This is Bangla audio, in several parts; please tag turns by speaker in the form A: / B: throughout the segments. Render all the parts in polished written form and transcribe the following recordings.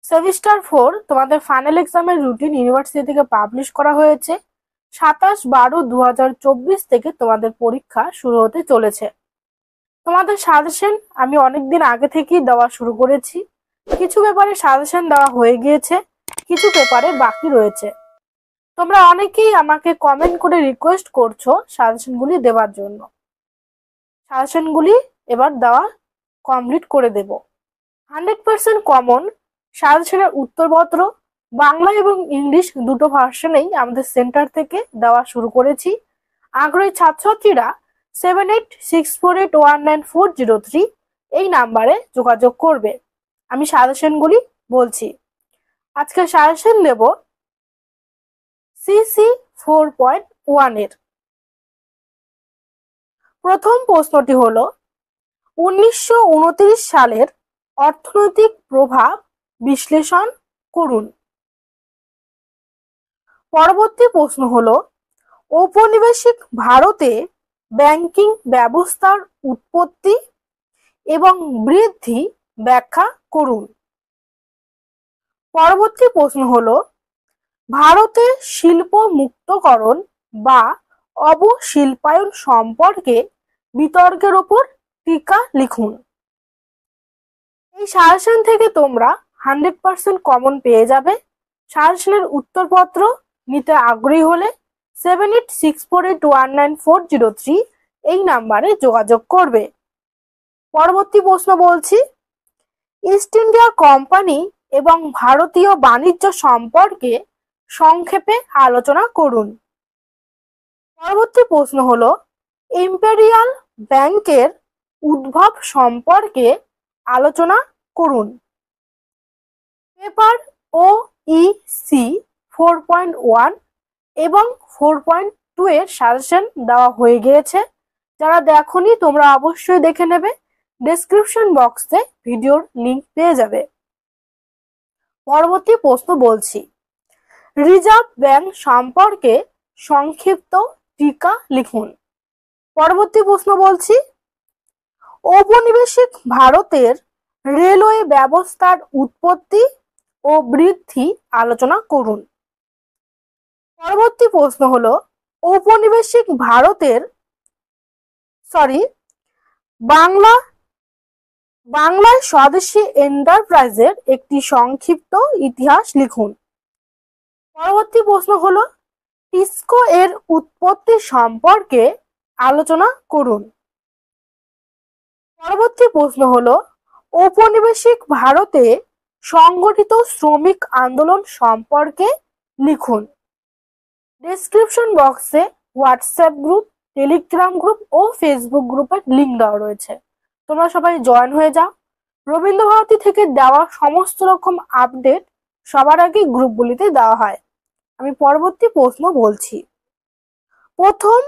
A: সেমিস্টার 4 তোমাদের ফাইনাল এক্সামের রুটিন ইউনিভার্সিটি থেকে পাবলিশ করা হয়েছে। 27/12/2024 থেকে তোমাদের পরীক্ষা শুরু হতে চলেছে। তোমাদের সাজেশন আমি অনেকদিন আগে থেকেই দেওয়া শুরু করেছি। কিছু পেপারে সাজেশন দেওয়া হয়ে গিয়েছে, কিছু পেপারে বাকি রয়েছে। তোমরা অনেকেই আমাকে কমেন্ট করে রিকোয়েস্ট করছো সাজেশনগুলি দেওয়ার জন্য। সাজেশনগুলি এবার দেওয়া কমপ্লিট করে দেব। 100% কমন সাজেশনের উত্তরপত্র বাংলা এবং ইংলিশ দুটো ভার্সনেই আমাদের সেন্টার থেকে দেওয়া শুরু করেছি। আগ্রহী ছাত্রছাত্রীরা 7864819403 এই নাম্বারে যোগাযোগ করবে। আমি সাজেশনগুলি বলছি। আজকে সাজেশন দেব সিসি 4.1 এর। প্রথম প্রশ্নটি হলো 1929 সালের অর্থনৈতিক প্রভাব বিশ্লেষণ করুন। পরবর্তী প্রশ্ন হলো ঔপনিবেশিক ভারতে ব্যাংকিং ব্যবস্থার উৎপত্তি এবং বৃদ্ধি ব্যাখ্যা করুন। পরবর্তী প্রশ্ন হলো ভারতে শিল্প মুক্তকরণ বা অবশিল্পায়ন সম্পর্কে বিতর্কের ওপর টিকা লিখুন। এই সাজেশন থেকে তোমরা 100% কমন পেয়ে যাবে। সাজেশনের উত্তরপত্র নিতে আগ্রহী হলে 7864819403 এই নাম্বারে যোগাযোগ করবে। পরবর্তী প্রশ্ন বলছি ইস্ট ইন্ডিয়া কোম্পানি এবং ভারতীয় বাণিজ্য সম্পর্কে সংক্ষেপে আলোচনা করুন। পরবর্তী প্রশ্ন হলো ইম্পেরিয়াল ব্যাংকের উদ্ভব সম্পর্কে আলোচনা করুন। পেপার OEC 4.1 এবং 4.2 এর সাজেশন দেওয়া হয়ে গিয়েছে। যারা দেখোনি তোমরা অবশ্যই দেখে নেবে। ডেসক্রিপশন বক্সে ভিডিওর লিংক পেয়ে যাবে। পরবর্তী প্রশ্ন বলছি রিজার্ভ ব্যাংক সম্পর্কে সংক্ষিপ্ত টিকা লিখুন। পরবর্তী প্রশ্ন বলছি ঔপনিবেশিক ভারতের রেলওয়ে ব্যবস্থার উৎপত্তি ও বৃদ্ধি আলোচনা করুন। পরবর্তী প্রশ্ন হলো ঔপনিবেশিক ভারতের বাংলায় স্বদেশী এন্টারপ্রাইজের একটি সংক্ষিপ্ত ইতিহাস লিখুন। পরবর্তী প্রশ্ন হলো টিসকো এর উৎপত্তি সম্পর্কে আলোচনা করুন। পরবর্তী প্রশ্ন হলো ঔপনিবেশিক ভারতে সংগঠিত শ্রমিক আন্দোলন সম্পর্কে লিখুন। ডেসক্রিপশন বক্সে হোয়াটসঅ্যাপ গ্রুপ, টেলিগ্রাম গ্রুপ ও ফেসবুক গ্রুপের লিংক দেওয়া রয়েছে। তোমরা সবাই জয়েন হয়ে যাও। রবীন্দ্রভারতী থেকে দেওয়া সমস্ত রকম আপডেট সবার আগে গ্রুপগুলিতে দেওয়া হয়। আমি পরবর্তী প্রশ্ন বলছি প্রথম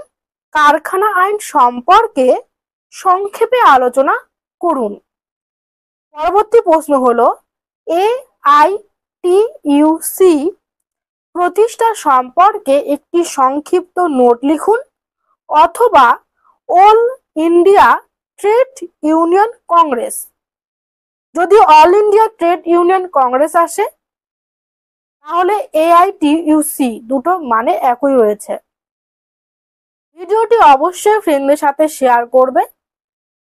A: কারখানা আইন সম্পর্কে সংক্ষেপে আলোচনা করুন। পরবর্তী প্রশ্ন হলো AITUC প্রতিষ্ঠা সম্পর্কে একটি সংক্ষিপ্ত নোট লিখুন অথবা all India trade union congress. যদি all India trade union congress আসে তাহলে AITUC দুটো মানে একই রয়েছে। ভিডিওটি অবশ্যই ফ্রেন্ডদের সাথে শেয়ার করবে।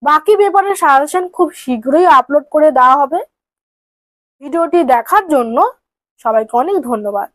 A: বাকি পেপারের সাজেশন খুব শীঘ্রই আপলোড করে দেওয়া হবে। ভিডিওটি দেখার জন্য সবাইকে অনেক ধন্যবাদ।